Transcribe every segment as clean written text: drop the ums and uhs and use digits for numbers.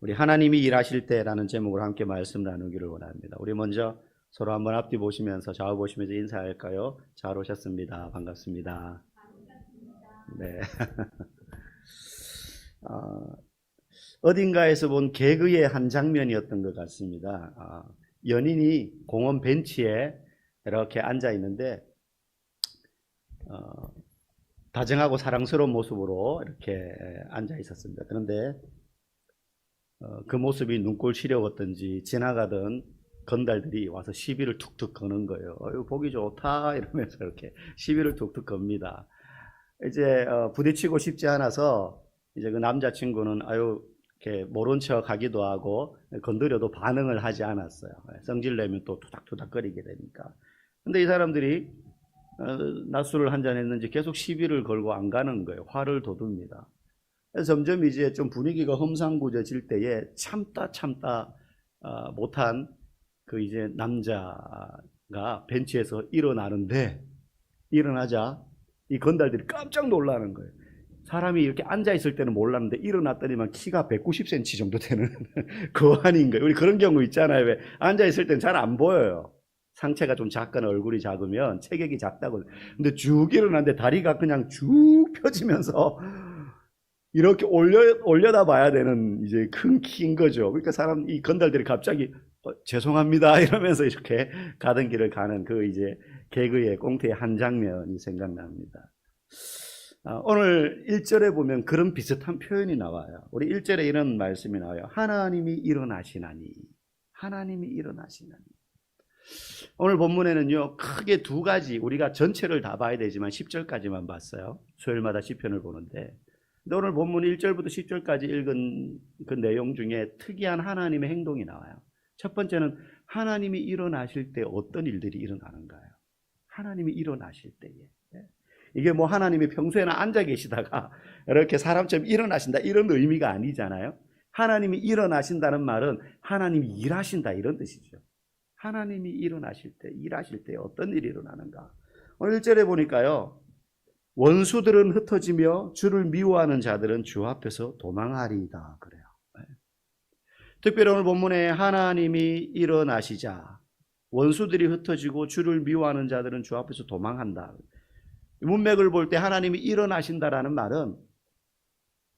우리 하나님이 일하실 때라는 제목으로 함께 말씀 나누기를 원합니다. 우리 먼저 서로 한번 앞뒤 보시면서 좌우 보시면서 인사할까요? 잘 오셨습니다. 반갑습니다. 네. 어딘가에서 본 개그의 한 장면이었던 것 같습니다. 연인이 공원 벤치에 이렇게 앉아 있는데 다정하고 사랑스러운 모습으로 이렇게 앉아 있었습니다. 그런데 그 모습이 눈꼴 시려웠던지 지나가던 건달들이 와서 시비를 툭툭 거는 거예요. 보기 좋다 이러면서 이렇게 시비를 툭툭 겁니다. 이제 부딪히고 싶지 않아서 이제 그 남자친구는 이렇게 모른 척 하기도 하고 건드려도 반응을 하지 않았어요. 성질내면 또 투닥투닥거리게 되니까. 근데 이 사람들이 낮술을 한잔 했는지 계속 시비를 걸고 안 가는 거예요. 화를 돋웁니다. 점점 이제 좀 분위기가 험상궂어질 때에 참다 못한 그 이제 남자가 벤치에서 일어나는데, 일어나자 이 건달들이 깜짝 놀라는 거예요. 사람이 이렇게 앉아 있을 때는 몰랐는데 일어났더니만 키가 190cm 정도 되는 거한인 거예요. 우리 그런 경우 있잖아요. 왜 앉아 있을 때는 잘 안 보여요. 상체가 좀 작거나 얼굴이 작으면 체격이 작다고. 근데 쭉 일어났는데 다리가 그냥 쭉 펴지면서 이렇게 올려다 봐야 되는 이제 큰 키인 거죠. 그러니까 이 건달들이 갑자기 죄송합니다 이러면서 이렇게 가던 길을 가는 그 이제 개그의 꽁트의 한 장면이 생각납니다. 오늘 1절에 보면 그런 비슷한 표현이 나와요. 우리 1절에 이런 말씀이 나와요. 하나님이 일어나시나니. 하나님이 일어나시나니. 오늘 본문에는요, 크게 두 가지, 우리가 전체를 다 봐야 되지만 10절까지만 봤어요. 수요일마다 시편을 보는데. 근데 오늘 본문 1절부터 10절까지 읽은 그 내용 중에 특이한 하나님의 행동이 나와요. 첫 번째는 하나님이 일어나실 때 어떤 일들이 일어나는가요? 하나님이 일어나실 때에. 이게 뭐 하나님이 평소에는 앉아 계시다가 이렇게 사람처럼 일어나신다 이런 의미가 아니잖아요. 하나님이 일어나신다는 말은 하나님이 일하신다 이런 뜻이죠. 하나님이 일어나실 때, 일하실 때 어떤 일이 일어나는가? 오늘 1절에 보니까요, 원수들은 흩어지며 주를 미워하는 자들은 주 앞에서 도망하리이다 그래요. 특별히 오늘 본문에 하나님이 일어나시자 원수들이 흩어지고 주를 미워하는 자들은 주 앞에서 도망한다. 문맥을 볼 때 하나님이 일어나신다라는 말은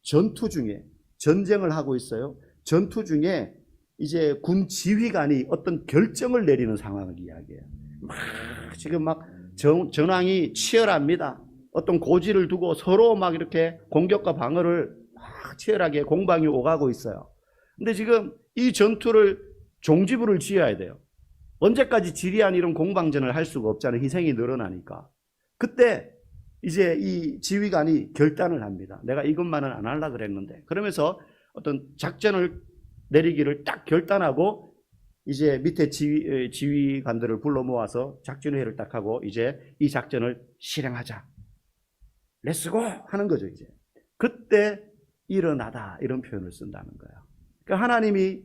전투 중에 전쟁을 하고 있어요. 전투 중에 이제 군 지휘관이 어떤 결정을 내리는 상황을 이야기해요. 지금 전황이 치열합니다. 어떤 고지를 두고 서로 막 이렇게 공격과 방어를 막 치열하게 공방이 오가고 있어요. 근데 지금 이 전투를 종지부를 지어야 돼요. 언제까지 지리한 이런 공방전을 할 수가 없잖아요. 희생이 늘어나니까. 그때 이제 이 지휘관이 결단을 합니다. 내가 이것만은 안 하려고 그랬는데. 그러면서 어떤 작전을 내리기를 딱 결단하고 이제 밑에 지휘관들을 불러 모아서 작전회의를 딱 하고 이제 이 작전을 실행하자. 렛츠고! 하는 거죠, 이제. 그때 일어나다 이런 표현을 쓴다는 거예요. 그러니까 하나님이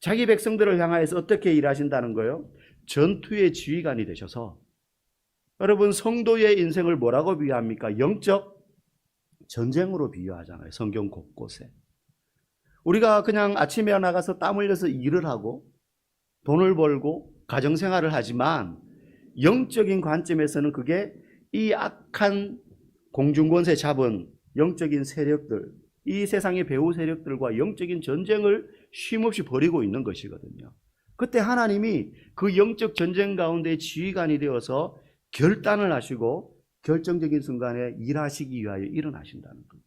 자기 백성들을 향하여서 어떻게 일하신다는 거예요? 전투의 지휘관이 되셔서 여러분 성도의 인생을 뭐라고 비유합니까? 영적 전쟁으로 비유하잖아요. 성경 곳곳에. 우리가 그냥 아침에 나가서 땀 흘려서 일을 하고 돈을 벌고 가정생활을 하지만 영적인 관점에서는 그게 이 악한 공중권세 잡은 영적인 세력들, 이 세상의 배후 세력들과 영적인 전쟁을 쉼없이 벌이고 있는 것이거든요. 그때 하나님이 그 영적 전쟁 가운데 지휘관이 되어서 결단을 하시고 결정적인 순간에 일하시기 위하여 일어나신다는 거예요.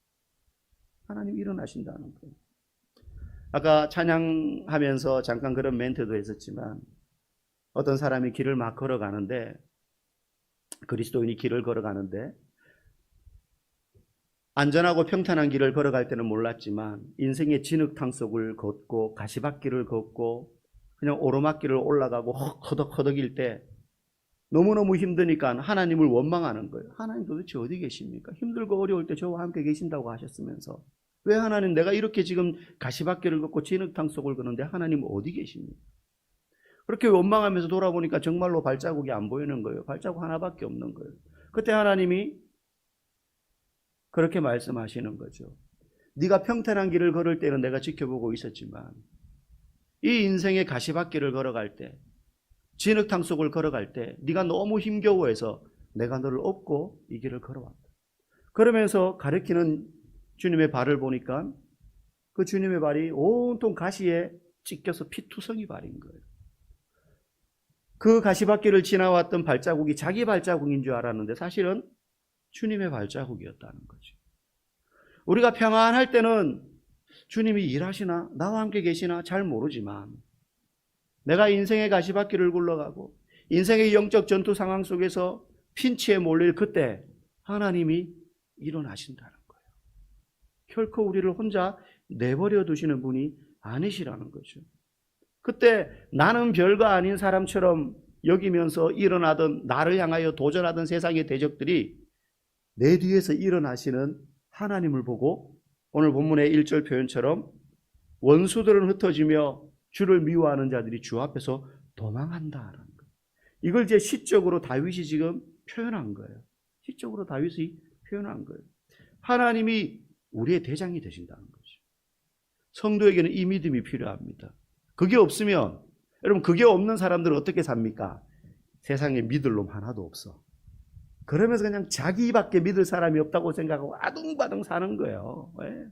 하나님 일어나신다는 거예요. 아까 찬양하면서 잠깐 그런 멘트도 했었지만 어떤 사람이 길을 막 걸어가는데 그리스도인이 길을 걸어가는데 안전하고 평탄한 길을 걸어갈 때는 몰랐지만 인생의 진흙탕 속을 걷고 가시밭길을 걷고 그냥 오르막길을 올라가고 허덕허덕일 때 너무너무 힘드니까 하나님을 원망하는 거예요. 하나님 도대체 어디 계십니까? 힘들고 어려울 때 저와 함께 계신다고 하셨으면서 왜 하나님 내가 이렇게 지금 가시밭길을 걷고 진흙탕 속을 걷는데 하나님 어디 계십니까? 그렇게 원망하면서 돌아보니까 정말로 발자국이 안 보이는 거예요. 발자국 하나밖에 없는 거예요. 그때 하나님이 그렇게 말씀하시는 거죠. 네가 평탄한 길을 걸을 때는 내가 지켜보고 있었지만 이 인생의 가시밭길을 걸어갈 때, 진흙탕 속을 걸어갈 때 네가 너무 힘겨워해서 내가 너를 업고 이 길을 걸어왔다. 그러면서 가리키는 주님의 발을 보니까 그 주님의 발이 온통 가시에 찢겨서 피투성이 발인 거예요. 그 가시밭길을 지나왔던 발자국이 자기 발자국인 줄 알았는데 사실은 주님의 발자국이었다는 거죠. 우리가 평안할 때는 주님이 일하시나 나와 함께 계시나 잘 모르지만 내가 인생의 가시밭길을 굴러가고 인생의 영적 전투 상황 속에서 핀치에 몰릴 그때 하나님이 일어나신다는 거예요. 결코 우리를 혼자 내버려 두시는 분이 아니시라는 거죠. 그때 나는 별거 아닌 사람처럼 여기면서 일어나던 나를 향하여 도전하던 세상의 대적들이 내 뒤에서 일어나시는 하나님을 보고 오늘 본문의 1절 표현처럼 원수들은 흩어지며 주를 미워하는 자들이 주 앞에서 도망한다라는 거예요. 이걸 이제 시적으로 다윗이 지금 표현한 거예요. 시적으로 다윗이 표현한 거예요. 하나님이 우리의 대장이 되신다는 거죠. 성도에게는 이 믿음이 필요합니다. 그게 없으면 여러분 그게 없는 사람들은 어떻게 삽니까? 세상에 믿을 놈 하나도 없어. 그러면서 그냥 자기밖에 믿을 사람이 없다고 생각하고 아둥바둥 사는 거예요. 왜?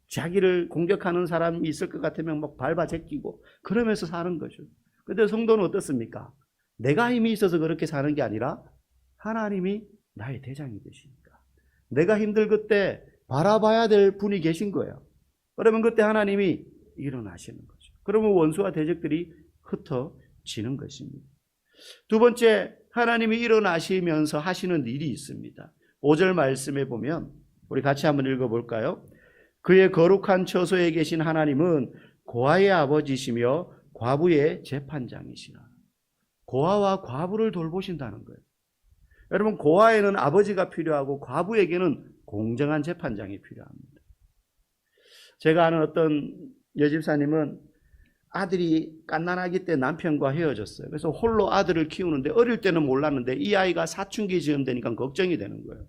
자기를 공격하는 사람이 있을 것 같으면 막 밟아 제끼고 그러면서 사는 거죠. 그런데 성도는 어떻습니까? 내가 힘이 있어서 그렇게 사는 게 아니라 하나님이 나의 대장이 되시니까 내가 힘들 그때 바라봐야 될 분이 계신 거예요. 그러면 그때 하나님이 일어나시는 거죠. 그러면 원수와 대적들이 흩어지는 것입니다. 두 번째, 하나님이 일어나시면서 하시는 일이 있습니다. 5절 말씀에 보면 우리 같이 한번 읽어볼까요? 그의 거룩한 처소에 계신 하나님은 고아의 아버지시며 과부의 재판장이시라. 고아와 과부를 돌보신다는 거예요. 여러분, 고아에는 아버지가 필요하고 과부에게는 공정한 재판장이 필요합니다. 제가 아는 어떤 여집사님은 아들이 갓난아기 때 남편과 헤어졌어요. 그래서 홀로 아들을 키우는데 어릴 때는 몰랐는데 이 아이가 사춘기 즈음 되니까 걱정이 되는 거예요.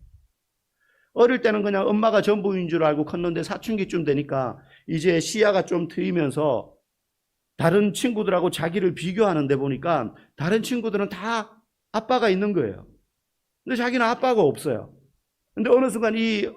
어릴 때는 그냥 엄마가 전부인 줄 알고 컸는데 사춘기쯤 되니까 이제 시야가 좀 트이면서 다른 친구들하고 자기를 비교하는데 보니까 다른 친구들은 다 아빠가 있는 거예요. 근데 자기는 아빠가 없어요. 근데 어느 순간 이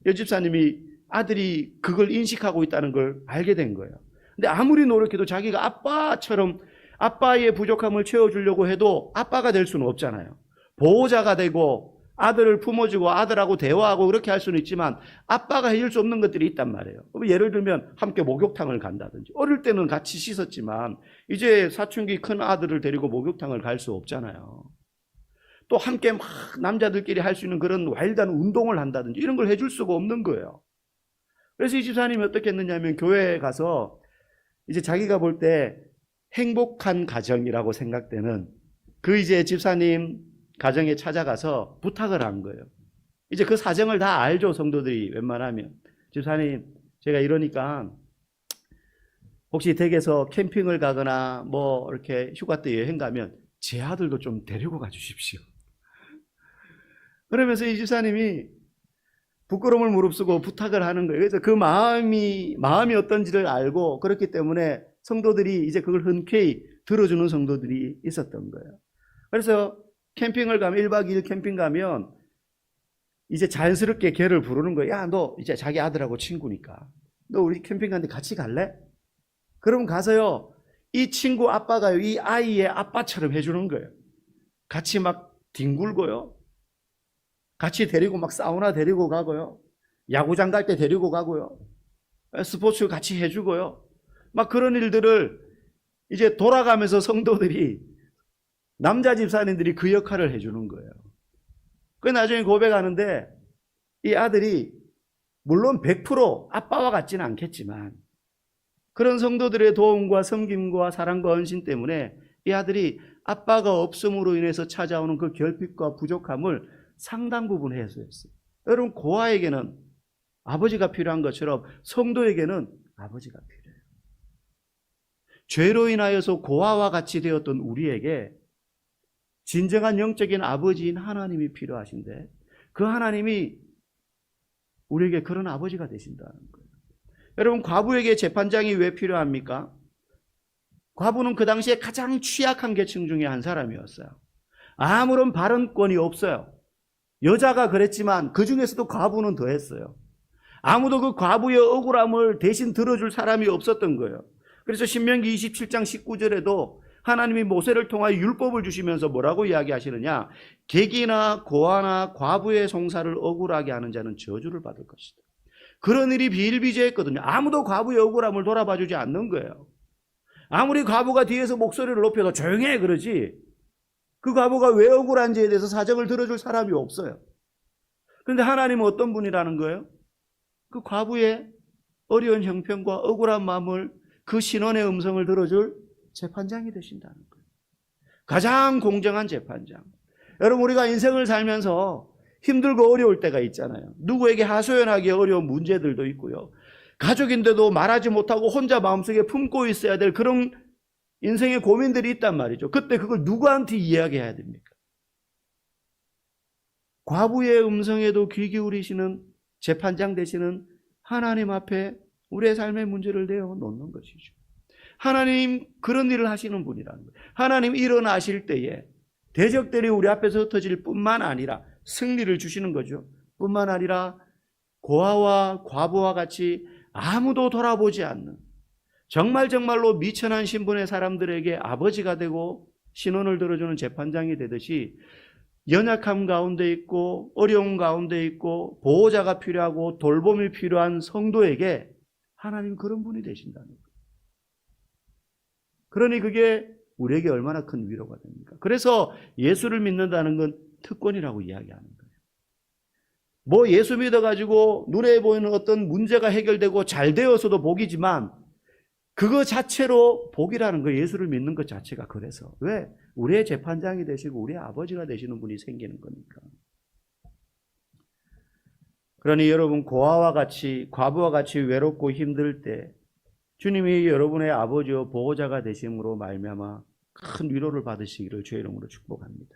여집사님이 아들이 그걸 인식하고 있다는 걸 알게 된 거예요. 근데 아무리 노력해도 자기가 아빠처럼 아빠의 부족함을 채워주려고 해도 아빠가 될 수는 없잖아요. 보호자가 되고 아들을 품어주고 아들하고 대화하고 그렇게 할 수는 있지만 아빠가 해줄 수 없는 것들이 있단 말이에요. 예를 들면 함께 목욕탕을 간다든지 어릴 때는 같이 씻었지만 이제 사춘기 큰 아들을 데리고 목욕탕을 갈 수 없잖아요. 또 함께 막 남자들끼리 할 수 있는 그런 와일드한 운동을 한다든지 이런 걸 해줄 수가 없는 거예요. 그래서 이 집사님이 어떻게 했느냐면 교회에 가서 이제 자기가 볼 때 행복한 가정이라고 생각되는 그 이제 집사님 가정에 찾아가서 부탁을 한 거예요. 이제 그 사정을 다 알죠, 성도들이 웬만하면. 집사님, 제가 이러니까 혹시 댁에서 캠핑을 가거나 뭐 이렇게 휴가 때 여행 가면 제 아들도 좀 데리고 가 주십시오. 그러면서 이 집사님이 부끄러움을 무릅쓰고 부탁을 하는 거예요. 그래서 그 마음이 어떤지를 알고 그렇기 때문에 성도들이 이제 그걸 흔쾌히 들어주는 성도들이 있었던 거예요. 그래서 캠핑을 가면 1박 2일 캠핑 가면 이제 자연스럽게 걔를 부르는 거예요. 야, 너 이제 자기 아들하고 친구니까 너 우리 캠핑 가는데 같이 갈래? 그러면 가서요. 이 친구 아빠가요. 이 아이의 아빠처럼 해주는 거예요. 같이 막 뒹굴고요. 같이 데리고 막 사우나 데리고 가고요. 야구장 갈 때 데리고 가고요. 스포츠 같이 해주고요. 막 그런 일들을 이제 돌아가면서 성도들이 남자 집사님들이 그 역할을 해주는 거예요. 그 나중에 고백하는데 이 아들이 물론 100% 아빠와 같지는 않겠지만 그런 성도들의 도움과 섬김과 사랑과 헌신 때문에 이 아들이 아빠가 없음으로 인해서 찾아오는 그 결핍과 부족함을 상당 부분 해소했어요. 여러분, 고아에게는 아버지가 필요한 것처럼 성도에게는 아버지가 필요해요. 죄로 인하여서 고아와 같이 되었던 우리에게 진정한 영적인 아버지인 하나님이 필요하신데 그 하나님이 우리에게 그런 아버지가 되신다는 거예요. 여러분, 과부에게 재판장이 왜 필요합니까? 과부는 그 당시에 가장 취약한 계층 중에 한 사람이었어요. 아무런 발언권이 없어요. 여자가 그랬지만 그 중에서도 과부는 더했어요. 아무도 그 과부의 억울함을 대신 들어줄 사람이 없었던 거예요. 그래서 신명기 27장 19절에도 하나님이 모세를 통하여 율법을 주시면서 뭐라고 이야기하시느냐? 객이나 고아나 과부의 송사를 억울하게 하는 자는 저주를 받을 것이다. 그런 일이 비일비재했거든요. 아무도 과부의 억울함을 돌아봐 주지 않는 거예요. 아무리 과부가 뒤에서 목소리를 높여도 조용히 해 그러지, 그 과부가 왜 억울한지에 대해서 사정을 들어줄 사람이 없어요. 그런데 하나님은 어떤 분이라는 거예요? 그 과부의 어려운 형편과 억울한 마음을, 그 신원의 음성을 들어줄 재판장이 되신다는 거예요. 가장 공정한 재판장. 여러분, 우리가 인생을 살면서 힘들고 어려울 때가 있잖아요. 누구에게 하소연하기 어려운 문제들도 있고요. 가족인데도 말하지 못하고 혼자 마음속에 품고 있어야 될 그런 인생의 고민들이 있단 말이죠. 그때 그걸 누구한테 이야기해야 됩니까? 과부의 음성에도 귀 기울이시는 재판장 되시는 하나님 앞에 우리의 삶의 문제를 내어놓는 것이죠. 하나님 그런 일을 하시는 분이라는 거예요. 하나님 일어나실 때에 대적들이 우리 앞에서 흩어질 뿐만 아니라 승리를 주시는 거죠. 뿐만 아니라 고아와 과부와 같이 아무도 돌아보지 않는, 정말로 미천한 신분의 사람들에게 아버지가 되고 신원을 들어주는 재판장이 되듯이, 연약함 가운데 있고 어려움 가운데 있고 보호자가 필요하고 돌봄이 필요한 성도에게 하나님 그런 분이 되신다는 거예요. 그러니 그게 우리에게 얼마나 큰 위로가 됩니까? 그래서 예수를 믿는다는 건 특권이라고 이야기하는 거예요. 뭐 예수 믿어가지고 눈에 보이는 어떤 문제가 해결되고 잘 되어서도 복이지만, 그거 자체로 복이라는 거예요. 예수를 믿는 것 자체가. 그래서 왜? 우리의 재판장이 되시고 우리의 아버지가 되시는 분이 생기는 거니까. 그러니 여러분, 고아와 같이, 과부와 같이 외롭고 힘들 때 주님이 여러분의 아버지와 보호자가 되심으로 말미암아 큰 위로를 받으시기를 주의 이름으로 축복합니다.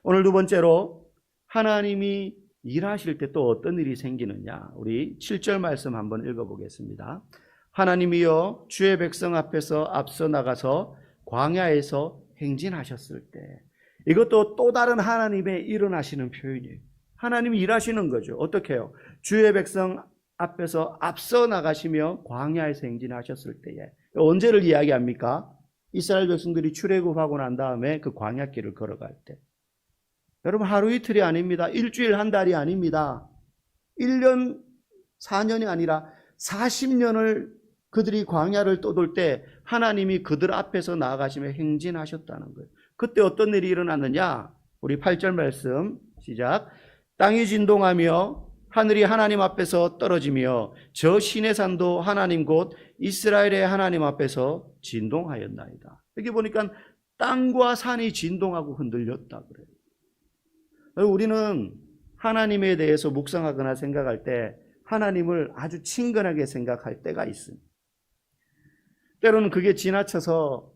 오늘 두 번째로, 하나님이 일하실 때 또 어떤 일이 생기느냐, 우리 7절 말씀 한번 읽어보겠습니다. 하나님이여 주의 백성 앞에서 앞서 나가서 광야에서 행진하셨을 때. 이것도 또 다른 하나님의 일어나시는 표현이에요. 하나님이 일하시는 거죠. 어떻게 해요? 주의 백성 앞에서 앞서 나가시며 광야에서 행진하셨을 때에. 언제를 이야기합니까? 이스라엘 백성들이 출애굽하고 난 다음에 그 광야길을 걸어갈 때. 여러분, 하루 이틀이 아닙니다. 일주일 한 달이 아닙니다. 1년 4년이 아니라 40년을 그들이 광야를 떠돌 때 하나님이 그들 앞에서 나아가시며 행진하셨다는 거예요. 그때 어떤 일이 일어났느냐? 우리 8절 말씀 시작. 땅이 진동하며 하늘이 하나님 앞에서 떨어지며 저 시내산도 하나님 곧 이스라엘의 하나님 앞에서 진동하였나이다. 여기 보니까 땅과 산이 진동하고 흔들렸다 그래요. 우리는 하나님에 대해서 묵상하거나 생각할 때 하나님을 아주 친근하게 생각할 때가 있습니다. 때로는 그게 지나쳐서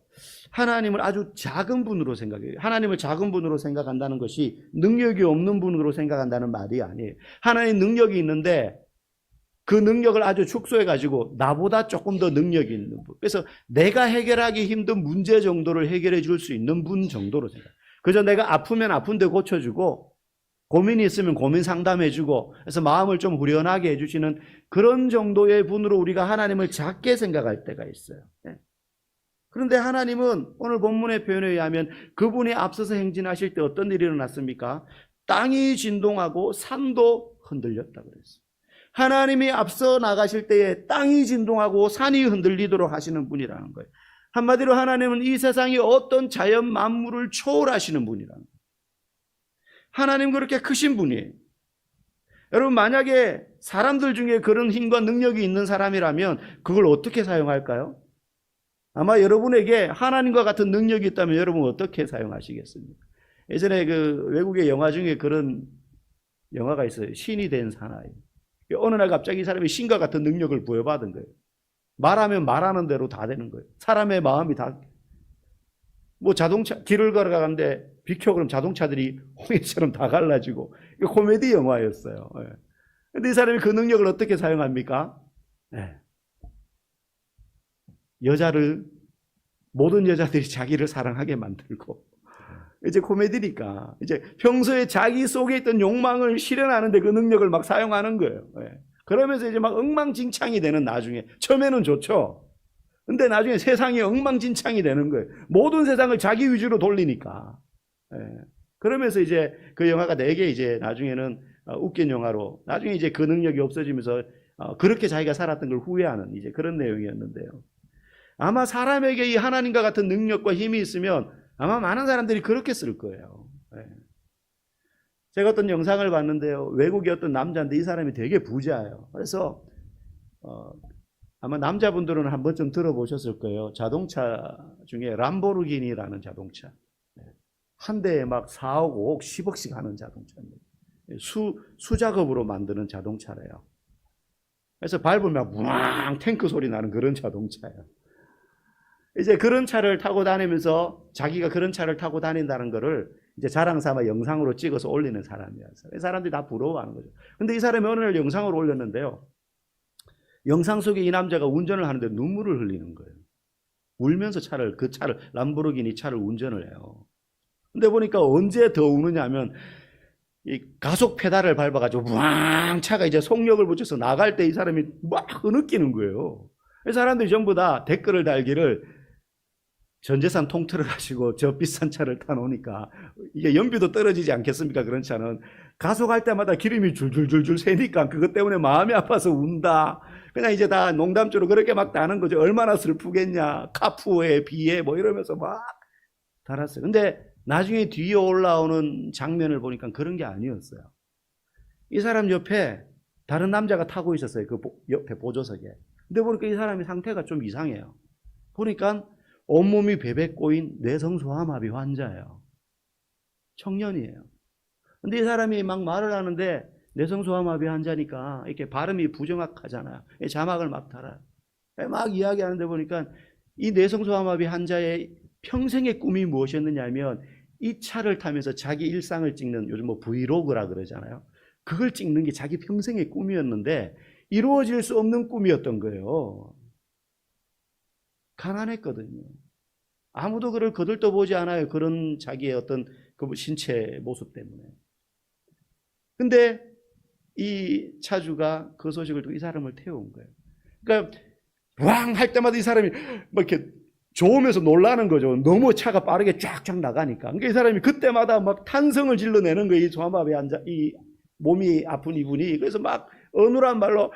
하나님을 아주 작은 분으로 생각해요. 하나님을 작은 분으로 생각한다는 것이 능력이 없는 분으로 생각한다는 말이 아니에요. 하나님 능력이 있는데 그 능력을 아주 축소해가지고 나보다 조금 더 능력이 있는 분. 그래서 내가 해결하기 힘든 문제 정도를 해결해 줄 수 있는 분 정도로 생각해요. 그저 내가 아프면 아픈데 고쳐주고, 고민이 있으면 고민 상담해주고, 그래서 마음을 좀 후련하게 해주시는 그런 정도의 분으로 우리가 하나님을 작게 생각할 때가 있어요. 그런데 하나님은 오늘 본문의 표현에 의하면 그분이 앞서서 행진하실 때 어떤 일이 일어났습니까? 땅이 진동하고 산도 흔들렸다 그랬어요. 하나님이 앞서 나가실 때에 땅이 진동하고 산이 흔들리도록 하시는 분이라는 거예요. 한마디로 하나님은 이 세상의 어떤 자연 만물을 초월하시는 분이라는 거예요. 하나님 그렇게 크신 분이에요. 여러분, 만약에 사람들 중에 그런 힘과 능력이 있는 사람이라면 그걸 어떻게 사용할까요? 아마 여러분에게 하나님과 같은 능력이 있다면 여러분 어떻게 사용하시겠습니까? 예전에 그 외국의 영화 중에 그런 영화가 있어요. 신이 된 사나이. 어느 날 갑자기 이 사람이 신과 같은 능력을 부여받은 거예요. 말하면 말하는 대로 다 되는 거예요. 사람의 마음이 다. 뭐 자동차, 길을 걸어가는데 비켜 그럼 자동차들이 홍해처럼 다 갈라지고. 이거 코미디 영화였어요. 근데 이 사람이 그 능력을 어떻게 사용합니까? 네. 모든 여자들이 자기를 사랑하게 만들고, 이제 코미디니까, 이제 평소에 자기 속에 있던 욕망을 실현하는데 그 능력을 막 사용하는 거예요. 네. 그러면서 이제 막 엉망진창이 되는, 나중에. 처음에는 좋죠. 근데 나중에 세상이 엉망진창이 되는 거예요. 모든 세상을 자기 위주로 돌리니까. 예. 그러면서 이제 그 영화가 되게 이제 나중에는 웃긴 영화로, 나중에 이제 그 능력이 없어지면서 그렇게 자기가 살았던 걸 후회하는 이제 그런 내용이었는데요. 아마 사람에게 이 하나님과 같은 능력과 힘이 있으면 아마 많은 사람들이 그렇게 쓸 거예요. 예. 제가 어떤 영상을 봤는데요. 외국의 어떤 남자인데 이 사람이 되게 부자예요. 그래서 아마 남자분들은 한 번쯤 들어보셨을 거예요. 자동차 중에 람보르기니라는 자동차. 한 대에 막 4억, 5억, 10억씩 하는 자동차입니다. 수작업으로 만드는 자동차래요. 그래서 밟으면 우왕 탱크 소리 나는 그런 자동차예요. 이제 그런 차를 타고 다니면서 자기가 그런 차를 타고 다닌다는 거를 이제 자랑 삼아 영상으로 찍어서 올리는 사람이었어요. 사람들이 다 부러워하는 거죠. 근데 이 사람이 어느 날 영상을 올렸는데요. 영상 속에 이 남자가 운전을 하는데 눈물을 흘리는 거예요. 울면서 그 차를, 람보르기니 차를 운전을 해요. 근데 보니까 언제 더 우느냐 하면 이 가속 페달을 밟아가지고 왕 차가 이제 속력을 붙여서 나갈 때 이 사람이 막 흐느끼는 거예요. 사람들이 전부 다 댓글을 달기를 전 재산 통틀어 가지고 저 비싼 차를 타놓으니까 이게 연비도 떨어지지 않겠습니까? 그런 차는 가속할 때마다 기름이 줄줄줄줄 새니까 그것 때문에 마음이 아파서 운다. 그냥 이제 다 농담조로 그렇게 막 다는 거죠. 얼마나 슬프겠냐. 카푸에 비에 뭐 이러면서 막 달았어요. 근데 나중에 뒤에 올라오는 장면을 보니까 그런 게 아니었어요. 이 사람 옆에 다른 남자가 타고 있었어요. 그 옆에 보조석에. 근데 보니까 이 사람이 상태가 좀 이상해요. 보니까 온몸이 베베 꼬인 뇌성소화마비 환자예요. 청년이에요. 근데 이 사람이 막 말을 하는데 뇌성소화마비 환자니까 이렇게 발음이 부정확하잖아요. 자막을 막 달아요. 막 이야기하는데 보니까 이 뇌성소화마비 환자의 평생의 꿈이 무엇이었느냐 하면 이 차를 타면서 자기 일상을 찍는, 요즘 뭐 브이로그라 그러잖아요. 그걸 찍는 게 자기 평생의 꿈이었는데 이루어질 수 없는 꿈이었던 거예요. 가난했거든요. 아무도 그를 거들떠보지 않아요. 그런 자기의 어떤 그 신체 모습 때문에. 근데 이 차주가 그 소식을 듣고 이 사람을 태운 거예요. 그러니까 왕 할 때마다 이 사람이 막 이렇게 좋으면서 놀라는 거죠. 너무 차가 빠르게 쫙쫙 나가니까. 그러니까 이 사람이 그때마다 막 탄성을 질러내는 거예요. 이 소아마비 환자, 이 몸이 아픈 이분이. 그래서 막 어눌한 말로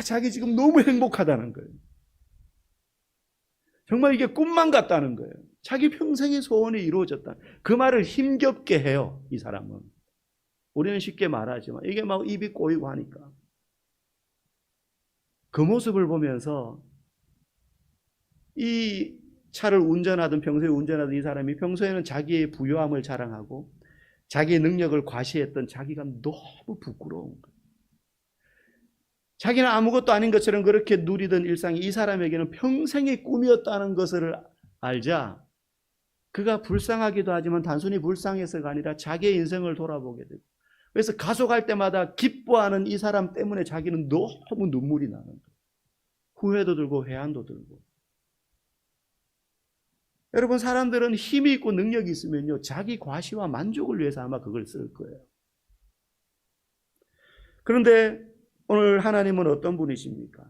자기 지금 너무 행복하다는 거예요. 정말 이게 꿈만 같다는 거예요. 자기 평생의 소원이 이루어졌다. 그 말을 힘겹게 해요, 이 사람은. 우리는 쉽게 말하지만 이게 막 입이 꼬이고 하니까. 그 모습을 보면서 이 차를 운전하던, 평소에 운전하던 이 사람이 평소에는 자기의 부유함을 자랑하고 자기의 능력을 과시했던 자기가 너무 부끄러운 거예요. 자기는 아무것도 아닌 것처럼 그렇게 누리던 일상이 이 사람에게는 평생의 꿈이었다는 것을 알자 그가 불쌍하기도 하지만 단순히 불쌍해서가 아니라 자기의 인생을 돌아보게 되고, 그래서 가속할 때마다 기뻐하는 이 사람 때문에 자기는 너무 눈물이 나는 거예요. 후회도 들고 회한도 들고. 여러분, 사람들은 힘이 있고 능력이 있으면요, 자기 과시와 만족을 위해서 아마 그걸 쓸 거예요. 그런데 오늘 하나님은 어떤 분이십니까?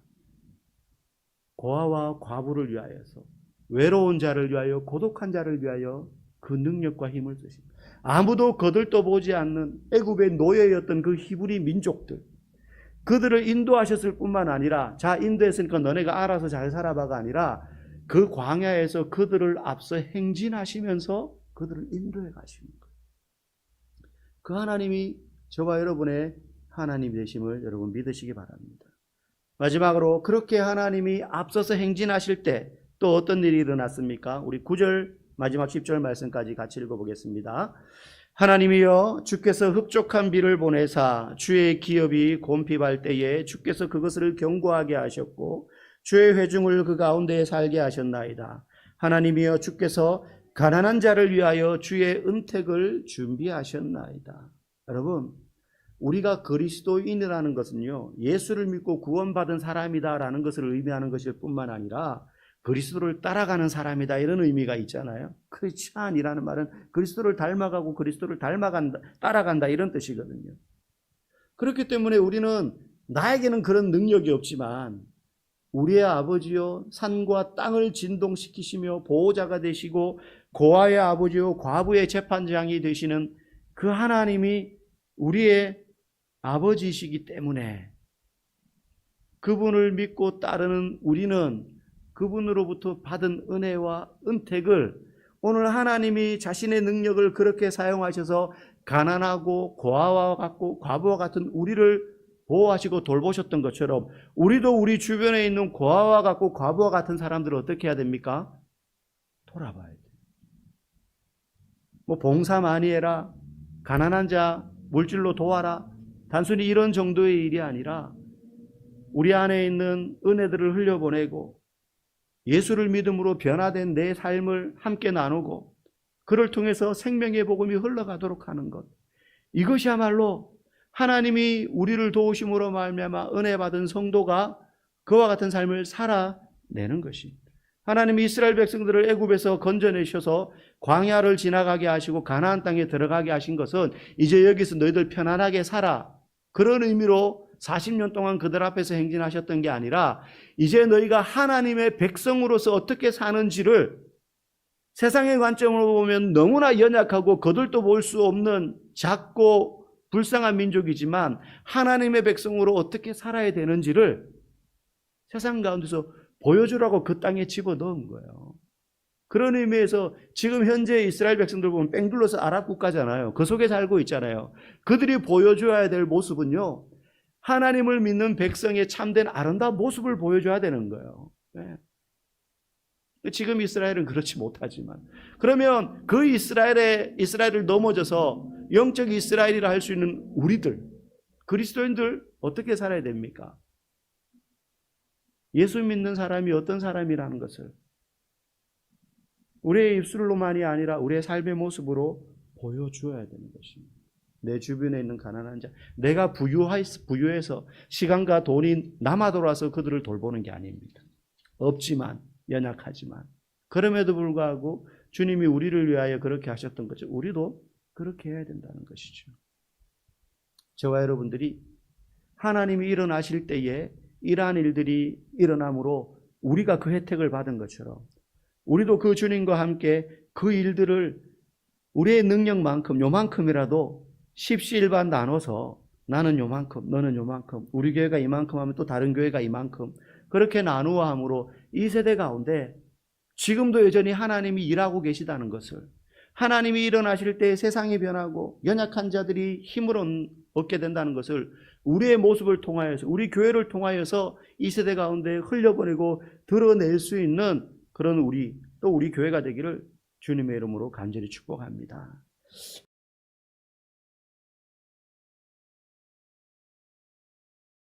고아와 과부를 위하여서, 외로운 자를 위하여, 고독한 자를 위하여 그 능력과 힘을 쓰십니다. 아무도 거들떠보지 않는 애굽의 노예였던 그 히브리 민족들, 그들을 인도하셨을 뿐만 아니라, 자, 인도했으니까 너네가 알아서 잘 살아봐가 아니라 그 광야에서 그들을 앞서 행진하시면서 그들을 인도해 가시는 거예요. 그 하나님이 저와 여러분의 하나님 되심을 여러분 믿으시기 바랍니다. 마지막으로 그렇게 하나님이 앞서서 행진하실 때 또 어떤 일이 일어났습니까? 우리 9절 마지막 10절 말씀까지 같이 읽어보겠습니다. 하나님이여, 주께서 흡족한 비를 보내사 주의 기업이 곤핍할 때에 주께서 그것을 견고하게 하셨고 주의 회중을 그 가운데에 살게 하셨나이다. 하나님이여, 주께서 가난한 자를 위하여 주의 은택을 준비하셨나이다. 여러분, 우리가 그리스도인이라는 것은요, 예수를 믿고 구원받은 사람이다라는 것을 의미하는 것일 뿐만 아니라 그리스도를 따라가는 사람이다, 이런 의미가 있잖아요. 크리스찬이라는 말은 그리스도를 닮아가고 그리스도를 따라간다, 이런 뜻이거든요. 그렇기 때문에 우리는, 나에게는 그런 능력이 없지만 우리의 아버지요 산과 땅을 진동시키시며 보호자가 되시고 고아의 아버지요 과부의 재판장이 되시는 그 하나님이 우리의 아버지이시기 때문에 그분을 믿고 따르는 우리는 그분으로부터 받은 은혜와 은택을, 오늘 하나님이 자신의 능력을 그렇게 사용하셔서 가난하고 고아와 같고 과부와 같은 우리를 보호하시고 돌보셨던 것처럼 우리도 우리 주변에 있는 고아와 같고 과부와 같은 사람들을 어떻게 해야 됩니까? 돌아봐야 돼요. 뭐 봉사 많이 해라, 가난한 자 물질로 도와라, 단순히 이런 정도의 일이 아니라 우리 안에 있는 은혜들을 흘려보내고 예수를 믿음으로 변화된 내 삶을 함께 나누고 그를 통해서 생명의 복음이 흘러가도록 하는 것, 이것이야말로 하나님이 우리를 도우심으로 말미암아 은혜 받은 성도가 그와 같은 삶을 살아내는 것입니다. 하나님이 이스라엘 백성들을 애굽에서 건져내셔서 광야를 지나가게 하시고 가나안 땅에 들어가게 하신 것은 이제 여기서 너희들 편안하게 살아, 그런 의미로 40년 동안 그들 앞에서 행진하셨던 게 아니라 이제 너희가 하나님의 백성으로서 어떻게 사는지를, 세상의 관점으로 보면 너무나 연약하고 거들떠 볼 수 없는 작고 불쌍한 민족이지만 하나님의 백성으로 어떻게 살아야 되는지를 세상 가운데서 보여주라고 그 땅에 집어넣은 거예요. 그런 의미에서 지금 현재 이스라엘 백성들 보면 뺑둘러서 아랍 국가잖아요. 그 속에 살고 있잖아요. 그들이 보여줘야 될 모습은요, 하나님을 믿는 백성의 참된 아름다운 모습을 보여줘야 되는 거예요. 네. 지금 이스라엘은 그렇지 못하지만, 그러면 그 이스라엘을 넘어져서 영적 이스라엘이라 할 수 있는 우리들, 그리스도인들 어떻게 살아야 됩니까? 예수 믿는 사람이 어떤 사람이라는 것을 우리의 입술로만이 아니라 우리의 삶의 모습으로 보여주어야 되는 것입니다. 내 주변에 있는 가난한 자, 내가 부유해서 시간과 돈이 남아 돌아서 그들을 돌보는 게 아닙니다. 없지만, 연약하지만, 그럼에도 불구하고 주님이 우리를 위하여 그렇게 하셨던 거죠. 우리도 그렇게 해야 된다는 것이죠. 저와 여러분들이 하나님이 일어나실 때에 이러한 일들이 일어남으로 우리가 그 혜택을 받은 것처럼 우리도 그 주님과 함께 그 일들을 우리의 능력만큼, 요만큼이라도 십시일반 나눠서 나는 요만큼, 너는 요만큼, 우리 교회가 이만큼 하면 또 다른 교회가 이만큼, 그렇게 나누어 함으로 이 세대 가운데 지금도 여전히 하나님이 일하고 계시다는 것을, 하나님이 일어나실 때 세상이 변하고 연약한 자들이 힘을 얻게 된다는 것을 우리의 모습을 통하여서, 우리 교회를 통하여서 이 세대 가운데 흘려보내고 드러낼 수 있는 그런 또 우리 교회가 되기를 주님의 이름으로 간절히 축복합니다.